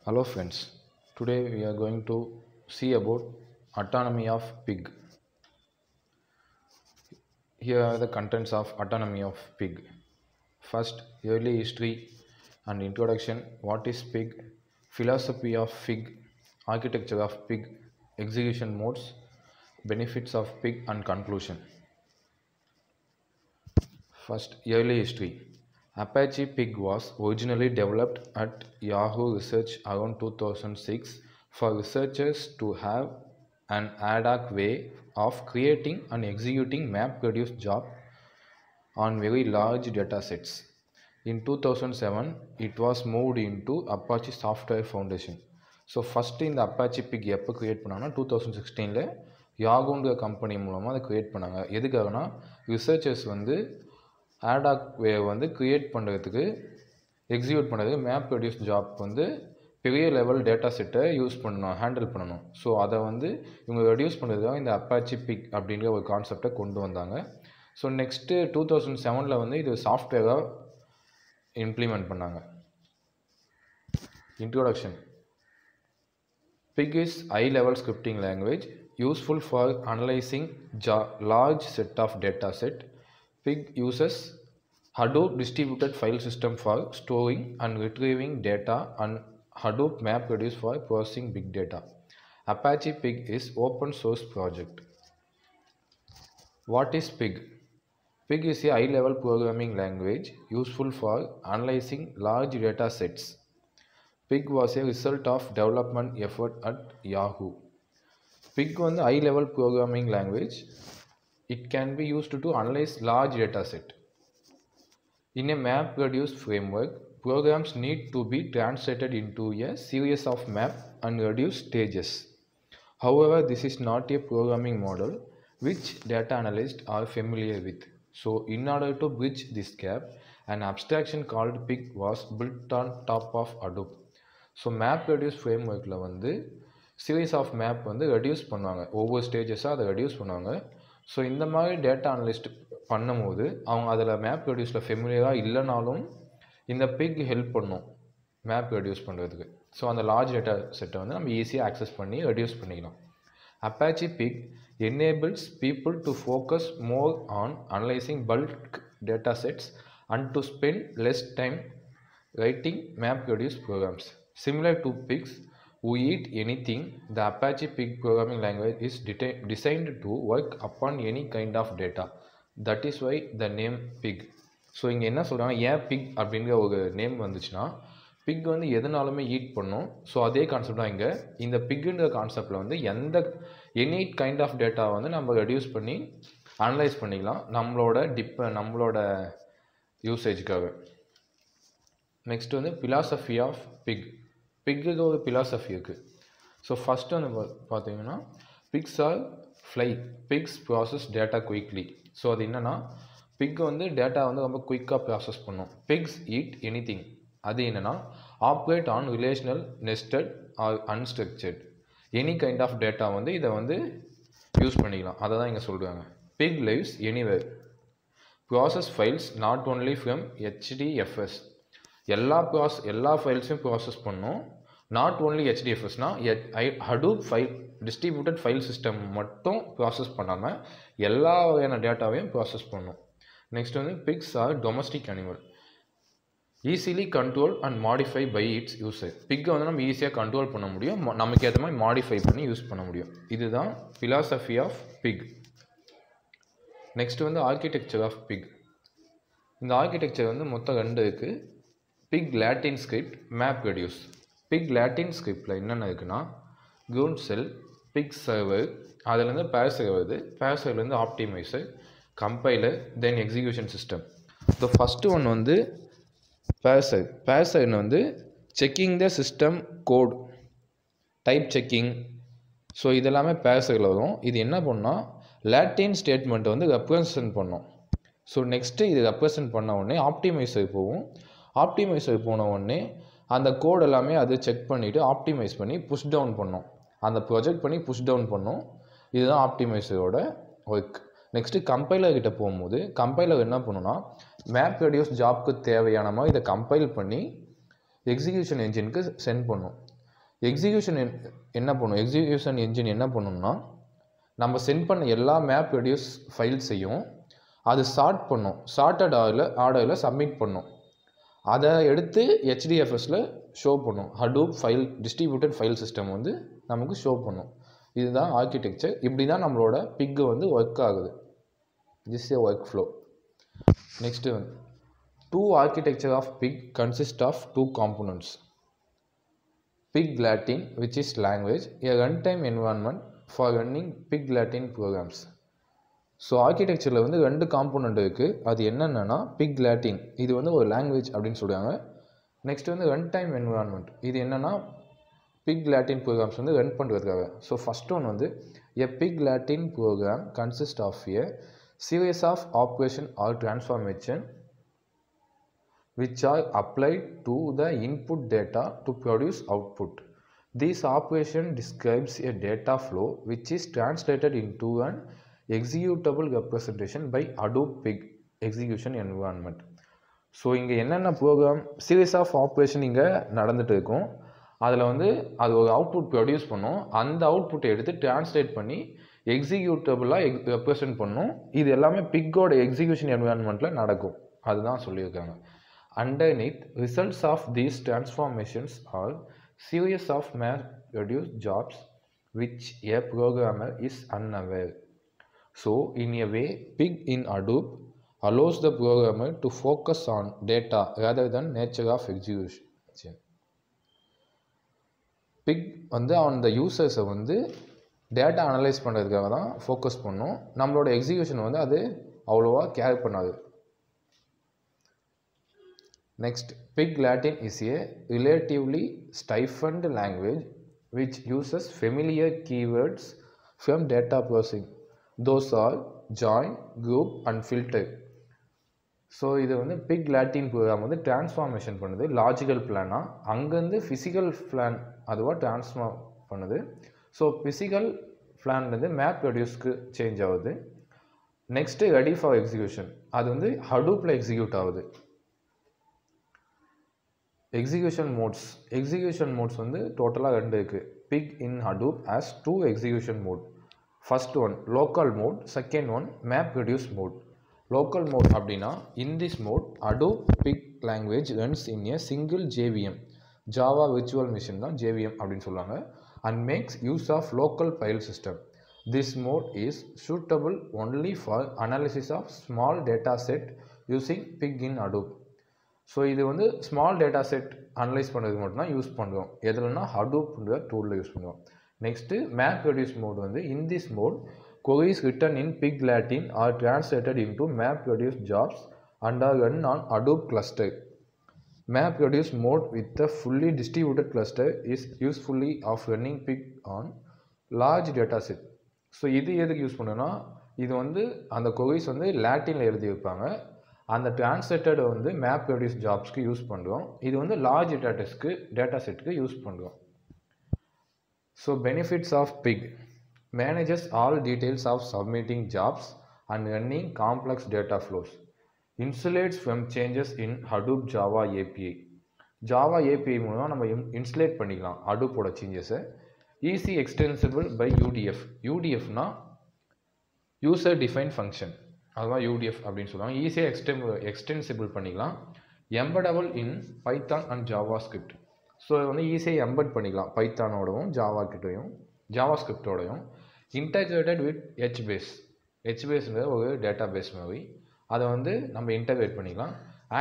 Hello friends, today we are going to see about autonomy of pig. Here are the contents of autonomy of pig. First, early history and introduction. What is pig? Philosophy of pig, architecture of pig, execution modes, benefits of pig and conclusion. First, early history. Apache Pig was originally developed at Yahoo Research around 2006 for researchers to have an ad hoc way of creating and executing map-reduce job on very large datasets. In 2007, it was moved into Apache Software Foundation. So first இந்த Apache big எப்போ create பண்ணாங்கன்னா 2016 யாகோன்ற company மூலமாக அதை create பண்ணாங்க. எதுக்காகனா researchers ஆடாக் வே create பண்ணுறதுக்கு execute பண்ணுறதுக்கு map produce job பெரிய லெவல் டேட்டா செட்டை யூஸ் பண்ணணும், ஹேண்டில் பண்ணணும். ஸோ அதை இவங்க ரெடியூஸ் பண்ணுறதுக்காக இந்த அப்பாச்சி பிக் அப்படிங்கிற ஒரு கான்செப்டை கொண்டு வந்தாங்க. ஸோ நெக்ஸ்ட்டு 2007 இது சாஃப்ட்வேராக இம்ப்ளிமெண்ட் பண்ணாங்க. Introduction. Pig is high-level scripting language useful for analyzing large set of data set. Pig uses Hadoop distributed file system for storing and retrieving data and Hadoop MapReduce for processing big data. Apache Pig is open source project. What is Pig? Pig is a high-level programming language useful for analyzing large data sets. Pig was a result of development effort at Yahoo. Pig high-level programming language. It can be used to analyze large data set. In a MapReduce framework, programs need to be translated into a series of map and reduce stages. However, this is not a programming model which data analysts are familiar with. So, in order to bridge this gap, an abstraction called Pig was built on top of Hadoop. So map reduce ஃப்ரேம்ஒர்க்கில் series of map reduce பண்ணுவாங்க, ஒவ்வொரு ஸ்டேஜஸாக அதை reduce பண்ணுவாங்க. So இந்த மாதிரி data analyst பண்ணும்போது அவங்க அதில் மேப் ரெடியூஸில் ஃபெமிலியராக இல்லைனாலும் இந்த பிக் ஹெல்ப் பண்ணும் மேப் ரெடியூஸ் பண்ணுறதுக்கு. ஸோ அந்த லார்ஜ் டேட்டா செட்டை நம்ம ஈஸியாக ஆக்சஸ் பண்ணி ரெடியூஸ் பண்ணிக்கலாம். Apache Pig enables people to focus more on analyzing bulk data sets and to spend less time writing MapReduce programs. Similar to pigs who eat anything, the Apache Pig programming language is designed to work upon any kind of data. That is why the name Pig. So இங்கே என்ன சொல்கிறாங்க, ஏன் big அப்படிங்கிற ஒரு name வந்துச்சுன்னா big எதுனாலுமே eat பண்ணும். So அதே கான்செப்ட் தான் இங்கே. இந்த பிக்குன்ற கான்செப்டில் எனி கைண்ட் ஆஃப் டேட்டா நம்ம ரெடியூஸ் பண்ணி அனலைஸ் பண்ணிக்கலாம் நம்மளோட யூசேஜுக்காக. Next philosophy of pig. பிக்குக்கு ஒரு ஃபிலாசபி இருக்குது. ஸோ ஃபஸ்ட்டு பார்த்தீங்கன்னா pigs are fly, pigs process data quickly. So அது என்னென்னா பிக் டேட்டா ரொம்ப குயிக்காக ப்ராசஸ் பண்ணும். Pigs eat anything. அது என்னென்னா operate on relational, nested or unstructured any kind of data இதை யூஸ் பண்ணிக்கலாம். அதை தான் இங்கே சொல்கிறாங்க. Pig lives anywhere, process files not only from HDFS. எல்லா ஃபைல்ஸையும் ப்ராசஸ் பண்ணும். நாட் ஓன்லி HDFSனால் Hadoop file distributed file system மட்டும் ப்ராசஸ் பண்ணாமல் எல்லா வகையான டேட்டாவையும் ப்ராசஸ் பண்ணும். Next pigs are domestic animal, easily control and modify by its user. பிக்கை நம்ம ஈஸியாக கண்ட்ரோல் பண்ண முடியும், நமக்கு ஏற்ற மாதிரி மாடிஃபை பண்ணி யூஸ் பண்ண முடியும். இதுதான் philosophy of pig. Next architecture of pig. இந்த ஆர்கிடெக்சர் மொத்தம் 2 இருக்குது. Pig latin script, map reduce. Pig latin ஸ்கிரிப்டில் என்னென்ன இருக்குன்னா கிரவுண்ட் செல், பிக் சர்வர், அதுலேருந்து பேர்சர் வருது, பேர்சர்லேருந்து optimiser, compiler, then execution system. So first one parser. பேர்சர்னு checking the system code, type checking. So இதெல்லாமே பேர்சரில் வரும். இது என்ன பண்ணால் லாட்டின் ஸ்டேட்மெண்ட்டை ரெப்ரசன்ட் பண்ணும். ஸோ நெக்ஸ்ட்டு இது ரெப்ரசன்ட் பண்ண உடனே ஆப்டிமைசர் போகும். ஆப்டிமைசர் போன உடனே அந்த கோட் எல்லாமே அது செக் பண்ணிவிட்டு ஆப்டிமைஸ் பண்ணி புஷ் டவுன் பண்ணும், அந்த ப்ரொஜெக்ட் பண்ணி புஷ் டவுன் பண்ணும். இதுதான் ஆப்டிமைசரோட ஒர்க். நெக்ஸ்ட்டு கம்பைலர் கிட்ட போகும்போது கம்பைலர் என்ன பண்ணுன்னா மேப் ரெடியூஸ் ஜாப்க்கு தேவையான மாதிரி இதை கம்பைல் பண்ணி எக்ஸிக்யூஷன் என்ஜினுக்கு சென்ட் பண்ணும். எக்ஸிக்யூஷன் என்ஜின் என்ன பண்ணும்னா நம்ம சென்ட் பண்ண எல்லா மேப் ரெடியூஸ் ஃபைல்ஸையும் அது சார்ட்டட் ஆர்டரில் சப்மிட் பண்ணும். அதை எடுத்து HDFSல ஷோ பண்ணும். Hadoop file distributed file system வந்து நமக்கு ஷோ பண்ணும். இதுதான் ஆர்கிடெக்சர். இப்படி தான் நம்மளோட பிக் வந்து ஒர்க் ஆகுது. This is work flow. Next வந்து two architecture of pig consist of two components. Pig Latin, which is language, a runtime environment for running Pig Latin programs. So ஆர்கிடெக்சரில் வந்து 2 காம்போனண்ட் இருக்குது. அது என்னென்னா Pig Latin, இது வந்து ஒரு லாங்குவேஜ் அப்படின்னு சொல்கிறாங்க. நெக்ஸ்ட் வந்து ரன் டைம் என்விரான்மெண்ட், இது என்னென்னா Pig Latin ப்ரோக்ராம்ஸ் வந்து ரன் பண்ணுறதுக்காக. ஸோ ஃபஸ்ட் ஒன் வந்து a Pig Latin program consists of a series of operation or transformation which are applied to the input data to produce output. This operation describes a data flow which is translated into an executable representation by Hadoop Pig execution environment. So இங்கே என்னென்ன program series of operation இங்கே நடந்துகிட்டு இருக்கும். அதில் வந்து அது ஒரு output produce பண்ணும். அந்த அவுட்புட்டை எடுத்து டிரான்ஸ்லேட் பண்ணி எக்ஸிக்யூட்டபுளாக ரெப்ரசன்ட் பண்ணும். இது எல்லாமே பிக்கோட எக்ஸிக்யூஷன் என்விரான்மெண்ட்டில் நடக்கும். அதுதான் சொல்லியிருக்காங்க. Underneath, results of these transformations are series of mass-reduced jobs which a programmer is unaware. So, in a way, Pig in Hadoop allows the programmer to focus on data rather than nature of execution. Pig வந்து அந்த யூசர்ஸை வந்து data analyse பண்ணுறதுக்காக தான் focus பண்ணும். நம்மளோட execution வந்து அது அவ்வளோவா கேர் பண்ணாது. Next, Pig Latin is a relatively stifled language which uses familiar keywords from data processing. Those are join, group and filter. So இது வந்து Pig Latin ப்ரோக்ராம் வந்து டிரான்ஸ்ஃபார்மேஷன் பண்ணுது லாஜிக்கல் பிளானாக. அங்கேருந்து ஃபிசிக்கல் பிளான் அதுவாக டிரான்ஸ்ஃபார்ம் பண்ணுது. So physical பிளான்லேருந்து map ரெடியூஸ்க்கு change ஆகுது. Next ready for execution, அது வந்து ஹடூப்பில் எக்ஸிக்யூட் ஆகுது. எக்ஸிக்யூஷன் மோட்ஸ் வந்து டோட்டலாக 2 இருக்குது. Pig in Hadoop has 2 execution mode. First one local mode, second one map reduce mode. Local mode அப்படின்னா in this mode Hadoop Pig language runs in a single JVM, Java Virtual Machine தான் JVM அப்படின்னு சொல்லுவாங்க, and makes use of local file system. This mode is suitable only for analysis of small data set using Pig in Hadoop. So இது வந்து small data set analyse பண்ணுறதுக்கு மட்டும்தான் use பண்ணுவோம். எதுலன்னா ஹடூப்ன்ற டூலில் யூஸ் பண்ணுவோம். நெக்ஸ்ட்டு மேப் ரெடியூஸ் மோட் வந்து in this mode queries written in Pig Latin are translated into map reduce jobs and are run on Hadoop cluster. Map reduce mode with a fully distributed cluster is usefully of running Pig on large data set. So இது எதுக்கு use பண்ணுன்னா இது வந்து அந்த queries வந்து லாட்டினில் எழுதி வைப்பாங்க. அந்த டிரான்ஸ்லேட்டட் வந்து மேப் ரெடியூஸ் ஜாப்ஸ்க்கு யூஸ் பண்ணுறோம். இது வந்து லார்ஜ் டேட்டா செட்டுக்கு யூஸ் பண்ணுறோம். So benefits of pig manages all details of submitting jobs and running complex data flows. Insulates from changes in Hadoop Java API. Java API மூலம் நம்ம insulate பண்ணிக்கலாம் ஹடூப்போட சேஞ்சஸை. Easy extensible by UDF. யூடிஎஃப்னா user define function, அதுதான் UDF அப்படின்னு சொல்லுவாங்க. ஈஸியாக எக்ஸ்டென்சிபிள் பண்ணிக்கலாம். Embeddable in Python and JavaScript. So இது வந்து ஈஸியாக எம்பட் பண்ணிக்கலாம் பைத்தானோடவும் ஜாவா ஸ்கிரிப்டோடையும். இன்டகிரேட்டட் வித் ஹெச்பேஸ்ன்ற ஒரு டேட்டா பேஸ் மாதிரி அதை வந்து நம்ம இன்டகிரேட் பண்ணிக்கலாம்.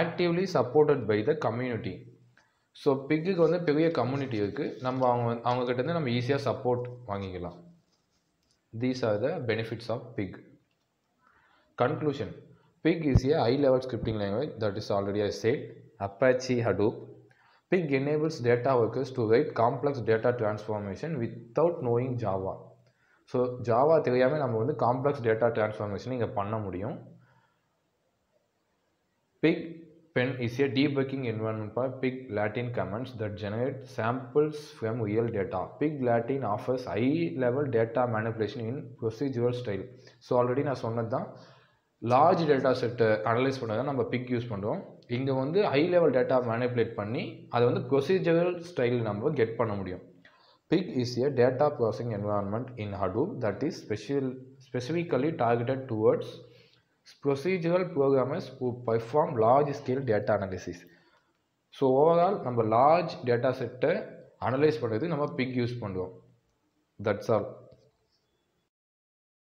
Actively supported by the community. So பிக்குக்கு வந்து பெரிய கம்யூனிட்டி இருக்குது. நம்ம அவங்கக்கிட்டேருந்து நம்ம ஈஸியாக சப்போர்ட் வாங்கிக்கலாம். These are the benefits of pig. Conclusion. Pig is a high-level scripting language that is already I said. Apache Hadoop. Pig enables data workers to write complex data transformation without knowing Java. So Java தெரியாமல் நம்ம வந்து complex data transformation இங்கே பண்ண முடியும். Pig Pen is a debugging environment for Pig Latin commands that generate samples from real data. Pig Latin offers high-level data manipulation in procedural style. So already நான் சொன்னது தான், large data செட்டை analyse பண்ண நம்ம big use பண்ணுறோம். இங்கே வந்து high level data manipulate பண்ணி அதை வந்து ப்ரொசீஜரல் ஸ்டைல் நம்ம கெட் பண்ண முடியும். PIG is a data processing environment in Hadoop that is specifically targeted towards procedural programmers who perform large scale data analysis. So overall நம்ம லார்ஜ் டேட்டா செட்டை analyse பண்ணுறது நம்ம PIG யூஸ் பண்ணுவோம். That's all.